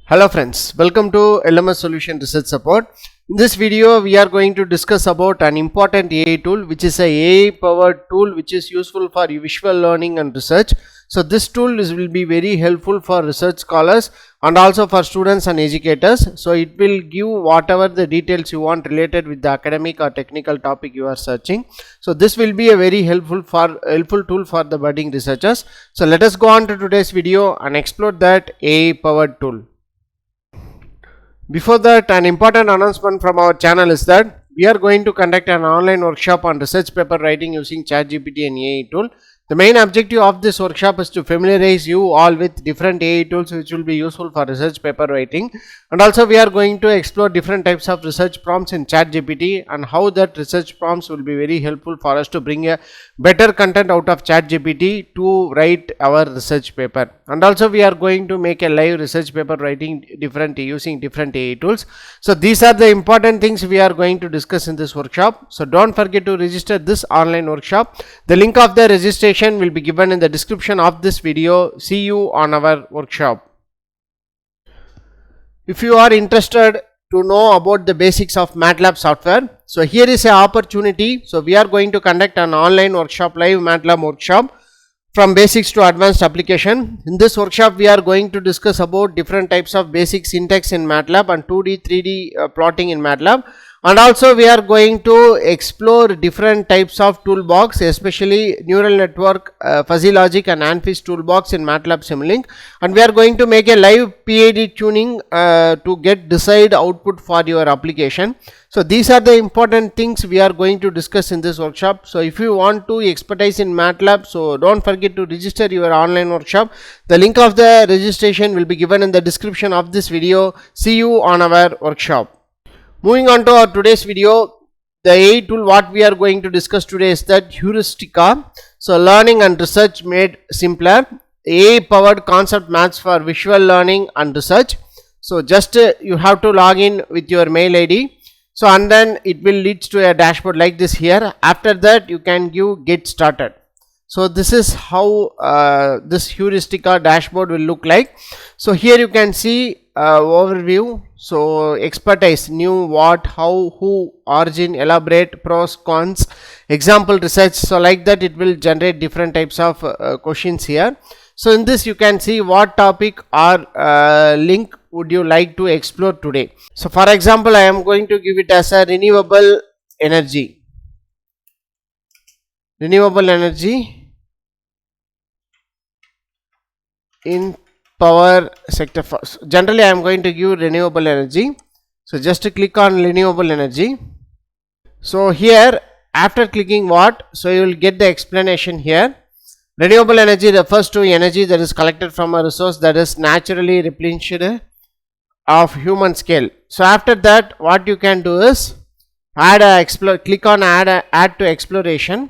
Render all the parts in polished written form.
Hello friends, welcome to LMS Solution Research Support. In this video, we are going to discuss about an important AI tool, which is a AI powered tool which is useful for visual learning and research. So this tool will be very helpful for research scholars and also for students and educators. So it will give whatever the details you want related with the academic or technical topic you are searching. So this will be a very helpful tool for the budding researchers. So let us go on to today's video and explore that AI powered tool. Before that, an important announcement from our channel is that we are going to conduct an online workshop on research paper writing using ChatGPT and AI tool. The main objective of this workshop is to familiarize you all with different AI tools which will be useful for research paper writing, and also we are going to explore different types of research prompts in ChatGPT and how that research prompts will be very helpful for us to bring a better content out of ChatGPT to write our research paper. And also we are going to make a live research paper writing using different AI tools. So these are the important things we are going to discuss in this workshop. So don't forget to register this online workshop. The link of the registration will be given in the description of this video. See you on our workshop. If you are interested to know about the basics of MATLAB software, so here is an opportunity. So we are going to conduct an online workshop, live MATLAB workshop from basics to advanced application. In this workshop we are going to discuss about different types of basic syntax in MATLAB and 2D 3D plotting in MATLAB, and also we are going to explore different types of toolbox, especially neural network, fuzzy logic and ANFIS toolbox in MATLAB Simulink, and we are going to make a live PID tuning to get desired output for your application. So these are the important things we are going to discuss in this workshop. So if you want to expertise in MATLAB, so don't forget to register your online workshop. The link of the registration will be given in the description of this video. See you on our workshop. Moving on to our today's video, the AI tool what we are going to discuss today is that Heuristica. So learning and research made simpler. AI powered concept maths for visual learning and research. So just you have to log in with your mail ID. So and then it will lead to a dashboard like this here. After that you can give get started. So this is how this Heuristica dashboard will look like. So here you can see overview. So expertise, new, what, how, who, origin, elaborate, pros, cons, example, research. So like that it will generate different types of questions here. So in this you can see what topic or link would you like to explore today. So for example, I am going to give it as a renewable energy. Renewable energy in power sector. Generally I am going to give renewable energy. So just to click on renewable energy. So here after clicking what, so you will get the explanation here. Renewable energy refers to energy that is collected from a resource that is naturally replenished of human scale. So after that what you can do is click on add to exploration.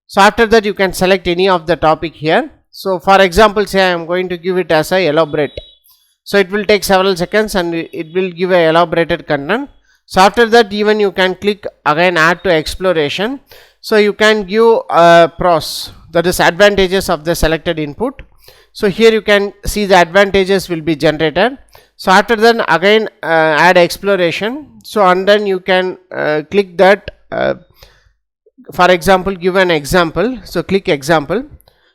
So after that you can select any of the topic here. So for example, say I am going to give it as a elaborate. So it will take several seconds and it will give a elaborated content. So after that even you can click again add to exploration. So you can give pros, that is advantages of the selected input. So here you can see the advantages will be generated. So after then again add exploration. So and then you can click that for example give an example. So click example.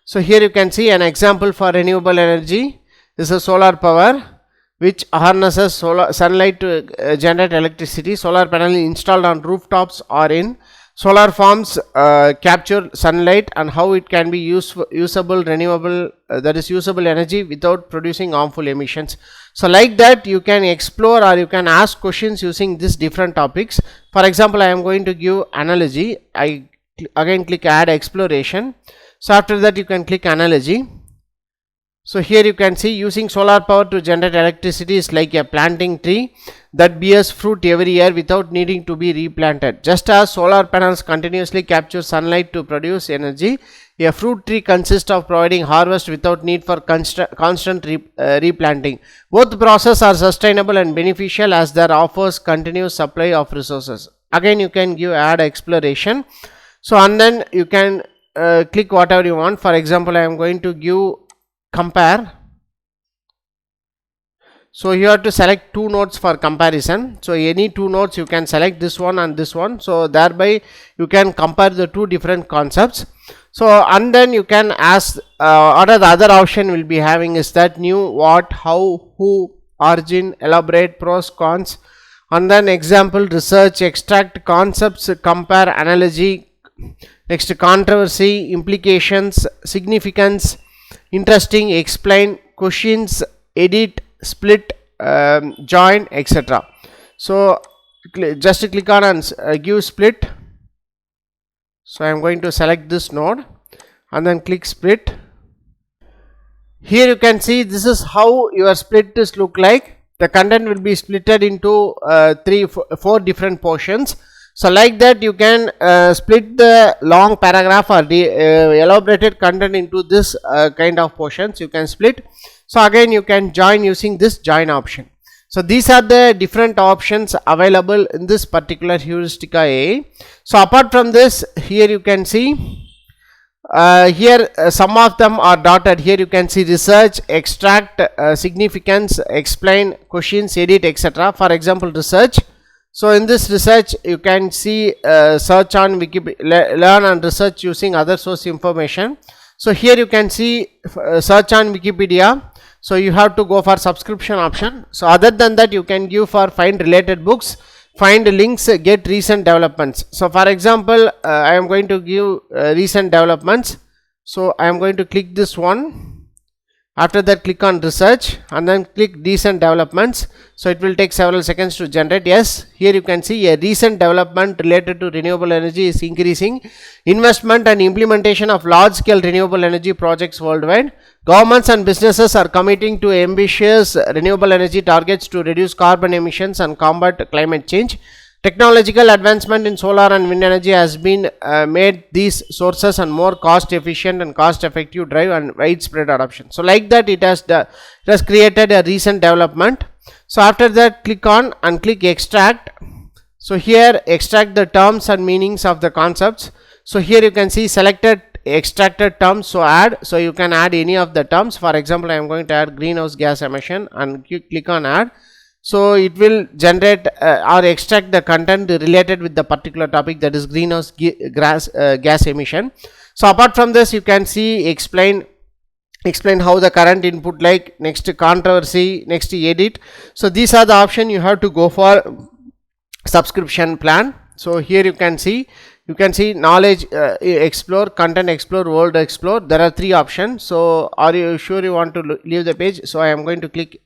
So here you can see an example for renewable energy. This is solar power which harnesses sunlight to generate electricity. Solar panel installed on rooftops or in solar farms capture sunlight, and how it can be usable renewable that is usable energy without producing harmful emissions. So like that you can explore or you can ask questions using these different topics. For example, I am going to give analogy. I again click add exploration. So after that you can click analogy. So here you can see using solar power to generate electricity is like a planting tree that bears fruit every year without needing to be replanted. Just as solar panels continuously capture sunlight to produce energy, a fruit tree consists of providing harvest without need for constant replanting. Both processes are sustainable and beneficial as there offers continuous supply of resources. Again you can give add exploration. So and then you can click whatever you want. For example, I am going to give compare. So you have to select two nodes for comparison. So any two nodes you can select, this one and this one. So thereby you can compare the two different concepts. So and then you can ask what are the other option will be having is that new, what, how, who, origin, elaborate, pros, cons, and then example, research, extract, concepts, compare, analogy, next controversy, implications, significance, interesting, explain, questions, edit, split, join, etc. So just click on and give split. So I am going to select this node and then click split. Here you can see this is how your split is look like. The content will be splitted into 4 different portions. So like that you can split the long paragraph or the elaborated content into this kind of portions you can split. So again you can join using this join option. So these are the different options available in this particular Heuristica AI. So apart from this, here you can see some of them are dotted. Here you can see research, extract, significance, explain, questions, edit, etc. For example, research. So in this research you can see search on Wikipedia, learn and research using other source information. So here you can see search on Wikipedia. So you have to go for subscription option. So other than that you can give for find related books, find links, get recent developments. So for example I am going to give recent developments. So I am going to click this one. After that click on research and then click recent developments. So it will take several seconds to generate. Yes, here you can see a recent development related to renewable energy is increasing investment and implementation of large scale renewable energy projects worldwide. Governments and businesses are committing to ambitious renewable energy targets to reduce carbon emissions and combat climate change. Technological advancement in solar and wind energy has been made these sources and more cost efficient and cost effective drive and widespread adoption. So like that it has created a recent development. So after that click on and click extract. So here extract the terms and meanings of the concepts. So here you can see selected extracted terms. So add, so you can add any of the terms. For example I am going to add greenhouse gas emission and click on add. So it will generate or extract the content related with the particular topic, that is greenhouse gas emission. So apart from this you can see explain how the current input, like next controversy, next edit. So these are the option you have to go for subscription plan. So here you can see knowledge explore, content explore, world explore. There are 3 options. So are you sure you want to leave the page? So I am going to click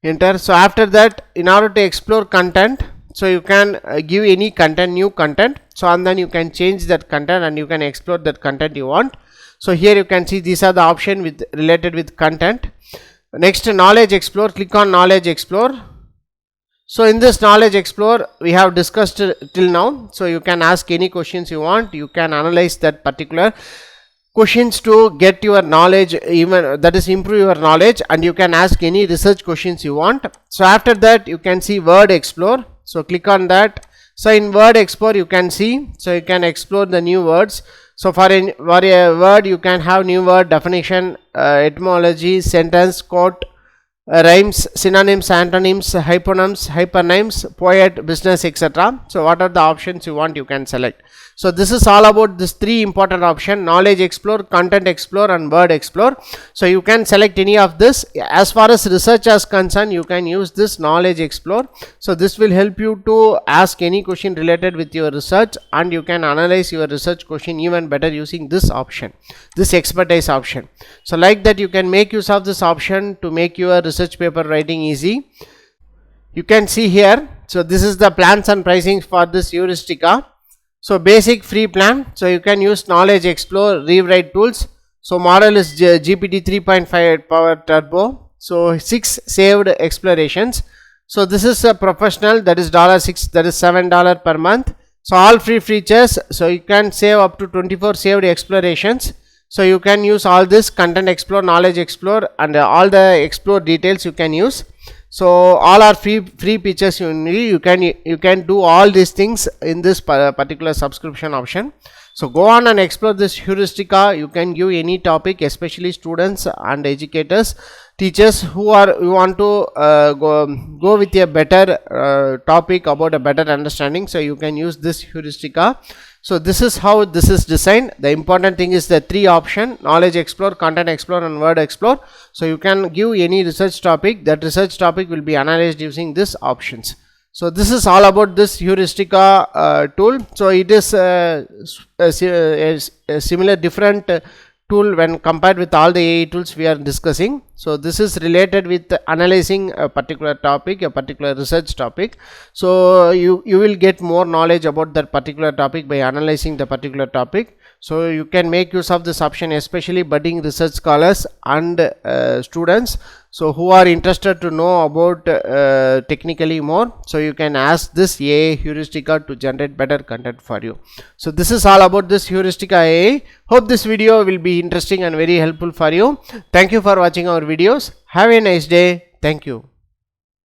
enter. So after that, in order to explore content, so you can give any content, new content. So and then you can change that content and you can explore that content you want. So here you can see these are the option with related with content. Next knowledge explore, click on knowledge explore. So in this knowledge explore we have discussed till now. So you can ask any questions you want, you can analyze that particular questions to get your knowledge, even that is improve your knowledge, and you can ask any research questions you want. So after that you can see word explore. So click on that. So in word explore you can see, so you can explore the new words. So for a word you can have new word definition, etymology, sentence, quote, rhymes, synonyms, antonyms, hypernyms, poet, business, etc. So what are the options you want, you can select. So this is all about this 3 important option: knowledge explore, content explore and word explore. So you can select any of this. As far as research is concerned, you can use this knowledge explore. So this will help you to ask any question related with your research, and you can analyze your research question even better using this option, this expertise option. So like that you can make use of this option to make your research paper writing easy. You can see here, so this is the plans and pricing for this Heuristica. So basic free plan, so you can use knowledge explore, rewrite tools. So model is GPT 3.5 power turbo. So 6 saved explorations. So this is a professional, that is $6, that is $7 per month. So all free features, so you can save up to 24 saved explorations. So you can use all this content explore, knowledge explore, and all the explore details you can use. So all are free features you need. You can do all these things in this particular subscription option. So go on and explore this heuristica. You can give any topic, especially students and educators, teachers who want to go with a better topic about a better understanding. So you can use this heuristica. So this is how this is designed. The important thing is the three option: knowledge explore, content explore, and word explore. So you can give any research topic. That research topic will be analyzed using these options. So this is all about this heuristica tool. So it is a similar different tool when compared with all the AI tools we are discussing. So this is related with analyzing a particular topic, a particular research topic. So you will get more knowledge about that particular topic by analyzing the particular topic. So you can make use of this option, especially budding research scholars and students, so who are interested to know about technically more. So you can ask this AI heuristica to generate better content for you. So this is all about this heuristica AI. Hope this video will be interesting and very helpful for you. Thank you for watching our videos. Have a nice day. Thank you.